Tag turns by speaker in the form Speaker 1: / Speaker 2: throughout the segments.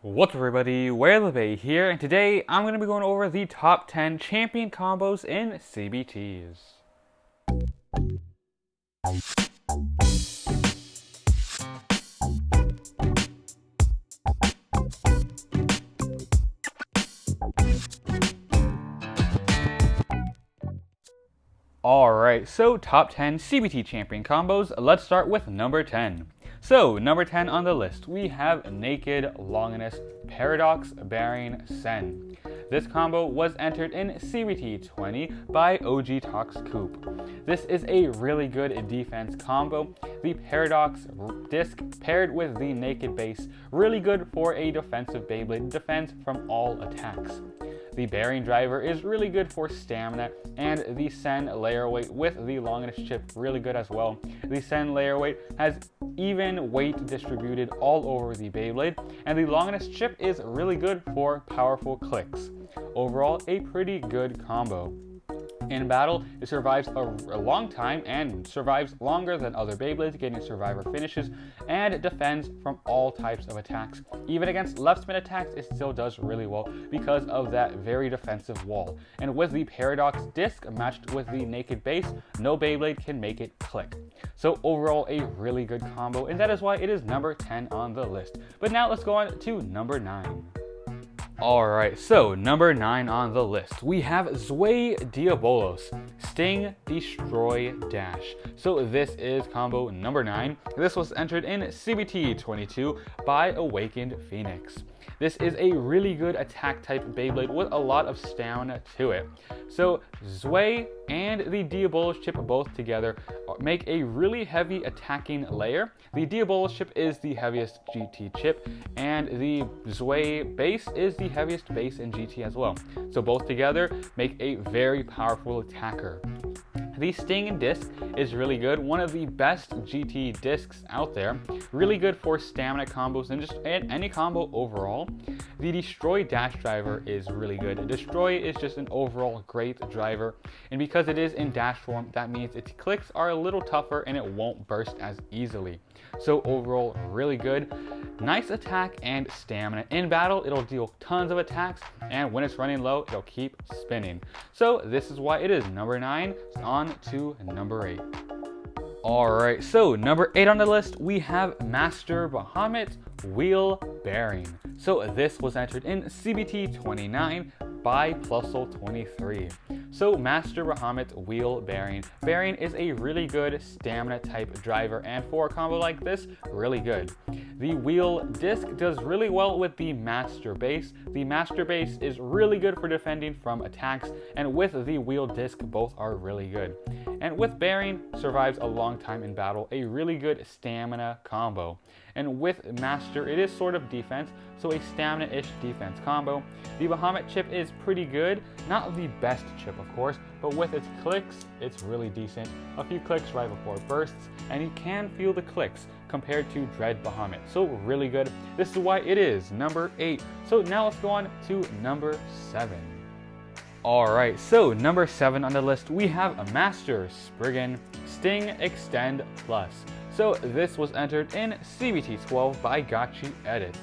Speaker 1: What's up everybody, WayoftheBey here, and today I'm going to be going over the top 10 champion combos in CBTs. Alright, so top 10 CBT champion combos. Let's start with number 10. So, number 10 on the list, we have Naked Longinus Paradox Bearing Sen. This combo was entered in CBT 20 by OG Tox Coop. This is a really good defense combo. The Paradox disc paired with the Naked base, really good for a defensive Beyblade, defense from all attacks. The Bearing driver is really good for stamina, and the Sen layer weight with the Longinus chip really good as well. The Sen layer weight has even weight distributed all over the Beyblade, and the Longinus chip is really good for powerful clicks. Overall, a pretty good combo. In battle, it survives a long time and survives longer than other Beyblades, getting survivor finishes, and defends from all types of attacks. Even against left spin attacks, it still does really well because of that very defensive wall. And with the Paradox disc matched with the Naked base, no Beyblade can make it click. So overall, a really good combo, and that is why it is number 10 on the list. But now let's go on to number 9. Alright, so number 9 on the list, we have Zwei Diabolos, Sting, Destroy, Dash. So this is combo number 9. This was entered in CBT 22 by Awakened Phoenix. This is a really good attack type Beyblade with a lot of stamina to it. So Zwei and the Diabolos chip both together make a really heavy attacking layer. The Diabolos chip is the heaviest GT chip, and the Zwei base is the heaviest base in GT as well. So both together make a very powerful attacker. The Sting disc is really good, one of the best GT discs out there. Really good for stamina combos and just any combo overall. The Destroy Dash driver is really good. Destroy is just an overall great driver, and because it is in dash form, that means its clicks are a little tougher and it won't burst as easily. So overall, really good. Nice attack and stamina. In battle, it'll deal tons of attacks, and when it's running low, it'll keep spinning. So this is why it is number 9. On to number 8. Alright, so number 8 on the list, we have Master Bahamut Wheel Bearing. So this was entered in CBT 29 by Plusle 23. So Master Bahamut Wheel Bearing. Bearing is a really good stamina type driver, and for a combo like this, really good. The wheel disc does really well with the Master base. The Master base is really good for defending from attacks, and with the wheel disc, both are really good. And with Bearing, survives a long time in battle, a really good stamina combo. And with Master, it is sort of defense, so a stamina-ish defense combo. The Bahamut chip is pretty good, not the best chip of course, but with its clicks, it's really decent. A few clicks right before it bursts, and you can feel the clicks compared to Dread Bahamut, so really good. This is why it is number 8. So now let's go on to number 7. Alright, so number 7 on the list, we have a Master Spriggan Sting Xtend Plus. So this was entered in CBT 12 by Gachi Editz.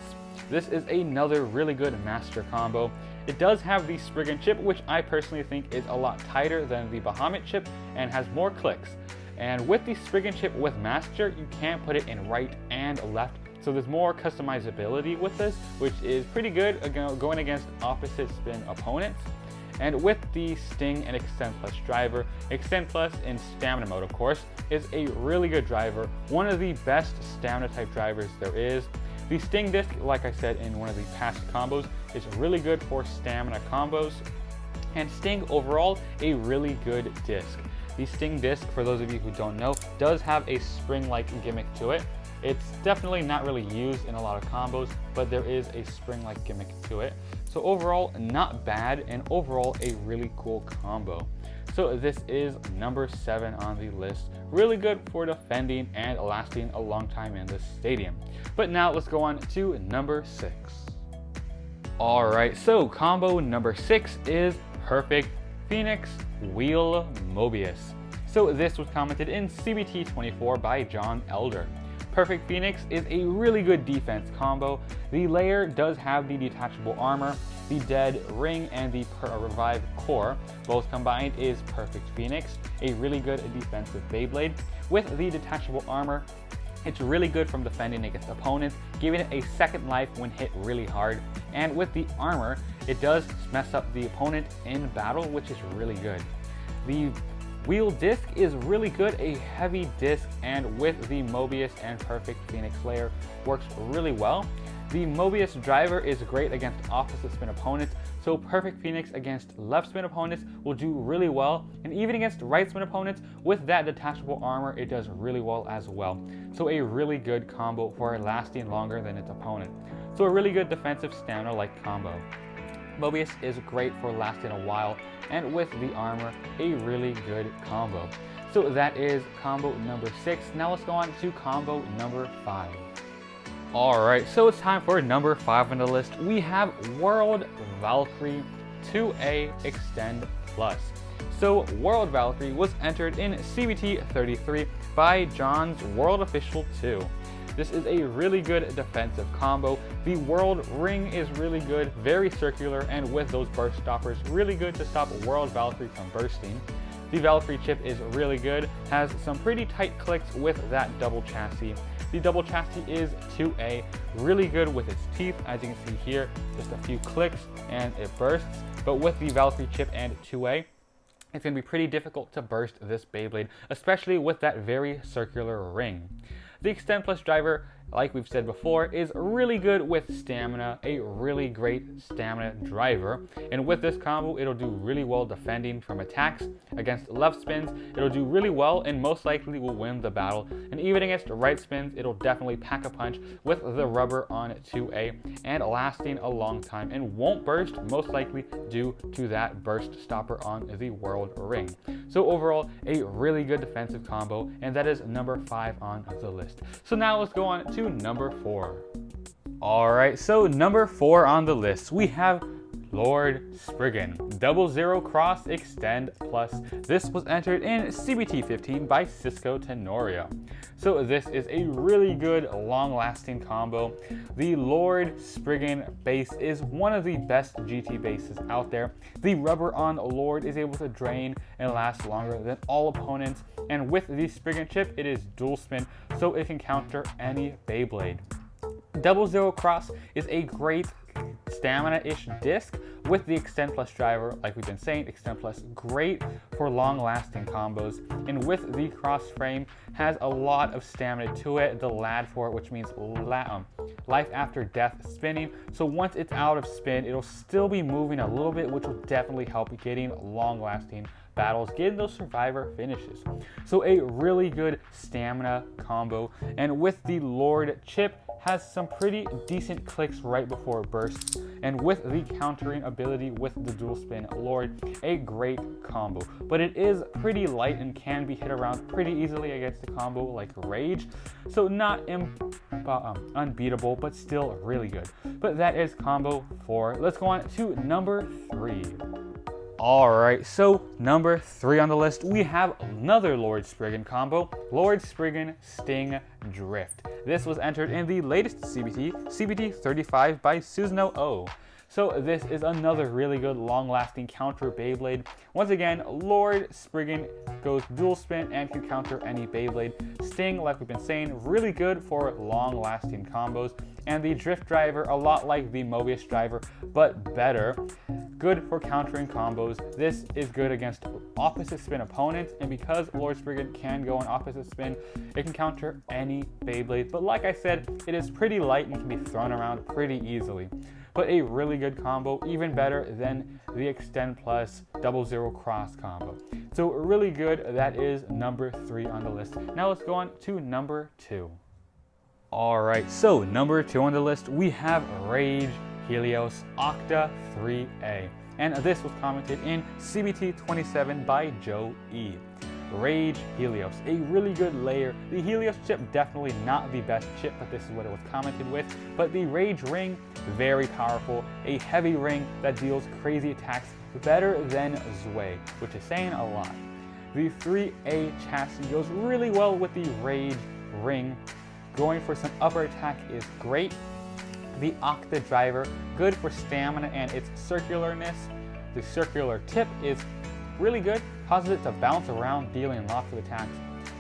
Speaker 1: This is another really good Master combo. It does have the Spriggan chip, which I personally think is a lot tighter than the Bahamut chip and has more clicks. And with the Spriggan chip with Master, you can't put it in right and left, so there's more customizability with this, which is pretty good going against opposite spin opponents. And with the Sting and Xtend Plus driver, Xtend Plus in stamina mode of course, is a really good driver, one of the best stamina type drivers there is. The Sting disc, like I said in one of the past combos, is really good for stamina combos. And Sting overall, a really good disc. The Sting disc, for those of you who don't know, does have a spring-like gimmick to it. It's definitely not really used in a lot of combos, but there is a spring-like gimmick to it. So overall, not bad, and overall, a really cool combo. So this is number 7 on the list. Really good for defending and lasting a long time in this stadium. But now let's go on to number 6. Alright, so combo number 6 is Perfect Phoenix Wheel Mobius. So this was commented in CBT 24 by John Elder. Perfect Phoenix is a really good defense combo. The layer does have the detachable armor, the dead ring, and the revived core. Both combined is Perfect Phoenix, a really good defensive Beyblade. With the detachable armor, it's really good from defending against opponents, giving it a second life when hit really hard. And with the armor, it does mess up the opponent in battle, which is really good. The wheel disc is really good, a heavy disc, and with the Mobius and Perfect Phoenix layer works really well. The Mobius driver is great against opposite spin opponents, so Perfect Phoenix against left spin opponents will do really well, and even against right spin opponents with that detachable armor, it does really well as well. So a really good combo for lasting longer than its opponent. So a really good defensive stamina-like combo. Mobius is great for lasting a while, and with the armor, a really good combo. So that is combo number 6. Now let's go on to combo number 5. Alright, so it's time for number 5 on the list. We have World Valkyrie 2A Xtend Plus. So World Valkyrie was entered in CBT 33 by John's World Official 2. This is a really good defensive combo. The World Ring is really good, very circular, and with those burst stoppers, really good to stop World Valkyrie from bursting. The Valkyrie chip is really good, has some pretty tight clicks with that double chassis. The double chassis is 2A, really good with its teeth, as you can see here, just a few clicks and it bursts. But with the Valkyrie chip and 2A, it's going to be pretty difficult to burst this Beyblade, especially with that very circular ring. The Xtend Plus driver, like we've said before, is really good with stamina, a really great stamina driver. And with this combo, it'll do really well defending from attacks. Against left spins, it'll do really well and most likely will win the battle. And even against right spins, it'll definitely pack a punch with the rubber on 2A and lasting a long time and won't burst, most likely due to that burst stopper on the World Ring. So overall, a really good defensive combo, and that is number 5 on the list. So now let's go on to number 4. Alright, so number 4 on the list, we have Lord Spriggan 00 Cross Xtend Plus. This was entered in CBT 15 by Cisco Tenorio. So this is a really good long-lasting combo. The Lord Spriggan base is one of the best GT bases out there. The rubber on Lord is able to drain and last longer than all opponents, and with the Spriggan chip, it is dual spin, so it can counter any Beyblade. 00 Cross is a great stamina-ish disc with the Xtend Plus driver. Like we've been saying, Xtend Plus great for long-lasting combos, and with the cross frame has a lot of stamina to it, the lad for it, which means life after death spinning. So once it's out of spin, it'll still be moving a little bit, which will definitely help getting long-lasting battles, getting those survivor finishes. So a really good stamina combo, and with the Lord chip, has some pretty decent clicks right before it bursts, and with the countering ability with the dual spin Lord, a great combo. But it is pretty light and can be hit around pretty easily against a combo like Rage, so not unbeatable, but still really good. But that is combo 4. Let's go on to number 3. Alright, so number 3 on the list, we have another Lord Spriggan combo, Lord Spriggan Sting Drift. This was entered in the latest CBT, CBT 35 by Susano'o. So this is another really good long-lasting counter Beyblade. Once again, Lord Spriggan goes dual spin and can counter any Beyblade. Sting, like we've been saying, really good for long-lasting combos. And the drift driver, a lot like the Mobius driver, but better. Good for countering combos. This is good against opposite spin opponents, and because Lord Spriggan can go on opposite spin, it can counter any Beyblade. But like I said, it is pretty light and can be thrown around pretty easily. But a really good combo, even better than the Xtend Plus 00 Cross combo. So really good. That is number 3 on the list. Now let's go on to number 2. Alright, so number 2 on the list, we have Rage Helios Octa 3A. And this was commented in CBT 27 by Joe E. Rage Helios, a really good layer. The Helios chip, definitely not the best chip, but this is what it was commented with. But the Rage ring, very powerful. A heavy ring that deals crazy attacks better than Zwei, which is saying a lot. The 3A chassis goes really well with the Rage ring. going for some upper attack is great. The Octa Driver, good for stamina and its circularness. The circular tip is really good, causes it to bounce around, dealing lots of attacks.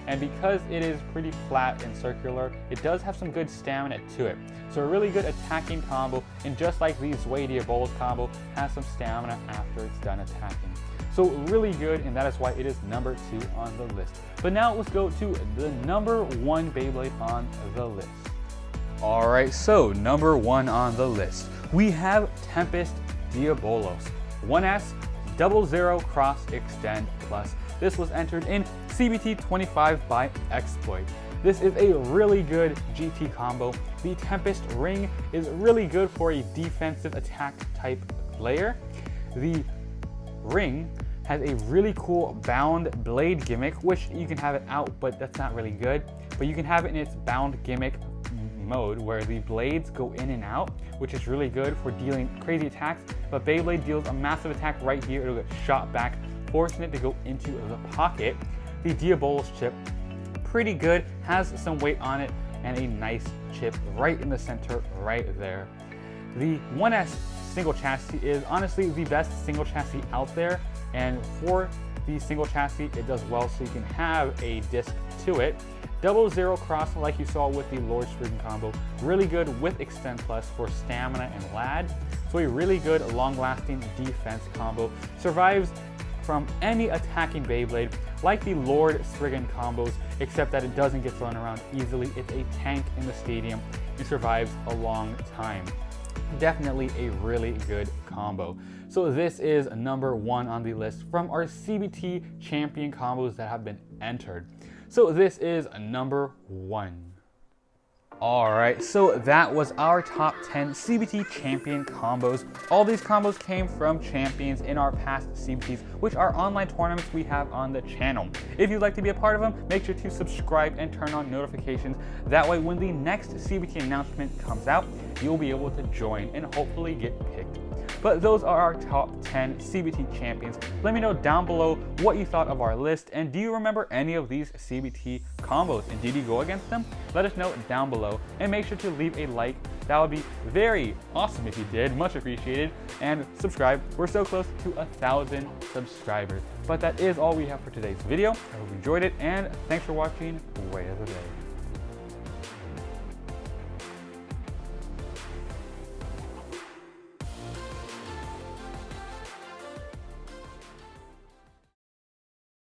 Speaker 1: And because it is pretty flat and circular, it does have some good stamina to it. So a really good attacking combo, and just like the Zwei Diabolos combo, has some stamina after it's done attacking. So really good, and that is why it is number 2 on the list. But now let's go to the number 1 Beyblade on the list. Alright, so number 1 on the list, we have Tempest Diabolos 1S 00 Cross Xtend Plus. This was entered in CBT 25 by Xploit. This is a really good GT combo. The Tempest ring is really good for a defensive attack type player. The ring has a really cool bound blade gimmick, which you can have it out, but that's not really good. But you can have it in its bound gimmick mode where the blades go in and out, which is really good for dealing crazy attacks. But Beyblade deals a massive attack right here, it'll get shot back, forcing it to go into the pocket. The Diabolos chip, pretty good, has some weight on it and a nice chip right in the center right there. The 1S single chassis is honestly the best single chassis out there, and for the single chassis it does well, so you can have a disc to it. 00 Cross, like you saw with the Lord Spriggan combo, really good with Xtend Plus for stamina and lad. So a really good long-lasting defense combo. Survives from any attacking Beyblade, like the Lord Spriggan combos, except that it doesn't get thrown around easily. It's a tank in the stadium. It survives a long time. Definitely a really good combo. So this is number 1 on the list from our CBT champion combos that have been entered. So this is number 1. Alright, so that was our top 10 CBT champion combos. All these combos came from champions in our past CBTs, which are online tournaments we have on the channel. If you'd like to be a part of them, make sure to subscribe and turn on notifications. That way when the next CBT announcement comes out, you'll be able to join and hopefully get picked. But those are our top 10 CBT champions. Let me know down below what you thought of our list, and do you remember any of these CBT combos, and did you go against them? Let us know down below, and make sure to leave a like. That would be very awesome if you did, much appreciated, and subscribe. We're so close to 1,000 subscribers. But that is all we have for today's video. I hope you enjoyed it, and thanks for watching Way of the Bay.